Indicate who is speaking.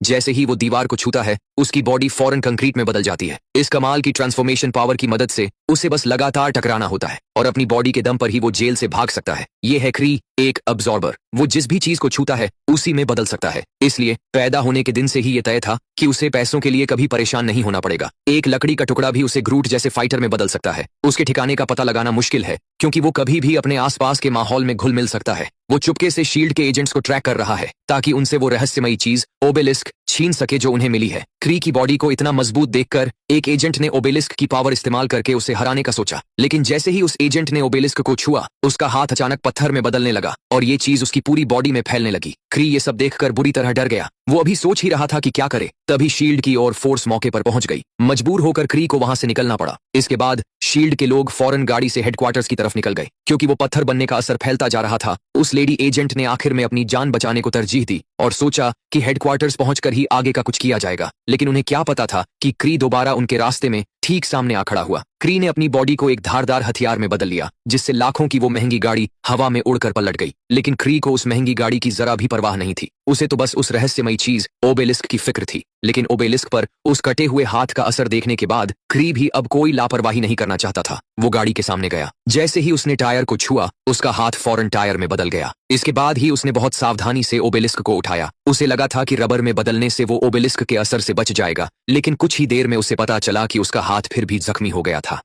Speaker 1: जैसे ही वो दीवार को छूता है उसकी बॉडी फौरन कंक्रीट में बदल जाती है। इस कमाल की ट्रांसफॉर्मेशन पावर की मदद से उसे बस लगातार टकराना होता है और अपनी बॉडी के दम पर ही वो जेल से भाग सकता है। ये है क्री, एक अब्जॉर्बर। वो जिस भी चीज को छूता है उसी में बदल सकता है। इसलिए पैदा होने के दिन से ही ये तय था कि उसे पैसों के लिए कभी परेशान नहीं होना पड़ेगा। एक लकड़ी का टुकड़ा भी उसे ग्रूट जैसे फाइटर में बदल सकता है। उसके ठिकाने का पता लगाना मुश्किल है क्योंकि वो कभी भी अपने आसपास के माहौल में घुल मिल सकता है। वो चुपके से शील्ड के एजेंट्स को ट्रैक कर रहा है ताकि उनसे वो रहस्यमयी चीज ओबेलिस्क छीन सके जो उन्हें मिली है। क्री की बॉडी को इतना मजबूत देखकर एक एजेंट ने ओबेलिस्क की पावर इस्तेमाल करके उसे हराने का सोचा, लेकिन जैसे ही उस एजेंट ने ओबेलिस्क को छुआ उसका हाथ अचानक पत्थर में बदलने लगा और ये चीज उसकी पूरी बॉडी में फैलने लगी। क्री ये सब देखकर बुरी तरह डर गया। वो अभी सोच ही रहा था कि क्या करे, तभी शील्ड की और फोर्स मौके पर पहुंच गई। मजबूर होकर क्री को वहां से निकलना पड़ा। इसके बाद शील्ड के लोग फौरन गाड़ी से हेडक्वार्टर्स की तरफ निकल गए क्योंकि वो पत्थर बनने का असर फैलता जा रहा था। उस लेडी एजेंट ने आखिर में अपनी जान बचाने को तरजीह दी और सोचा कि हेडक्वार्टर्स पहुंचकर ही आगे का कुछ किया जाएगा, लेकिन उन्हें क्या पता था कि क्री दोबारा उनके रास्ते में ठीक सामने आ खड़ा हुआ। क्री ने अपनी बॉडी को एक धारदार हथियार में बदल लिया जिससे लाखों की वो महंगी गाड़ी हवा में उड़कर पलट गई। लेकिन क्री को उस महंगी गाड़ी की जरा भी परवाह नहीं थी। उसे तो बस उस रहस्यमयी चीज ओबेलिस्क की फिक्र थी। लेकिन ओबेलिस्क पर उस कटे हुए हाथ का असर देखने के बाद क्री भी अब कोई लापरवाही नहीं करना चाहता था। वो गाड़ी के सामने गया। जैसे ही उसने टायर को छुआ उसका हाथ फौरन टायर में बदल गया। इसके बाद ही उसने बहुत सावधानी से ओबेलिस्क को उठाया। उसे लगा था कि रबर में बदलने से वो ओबेलिस्क के असर से बच जाएगा, लेकिन कुछ ही देर में उसे पता चला कि उसका हाथ फिर भी जख्मी हो गया था।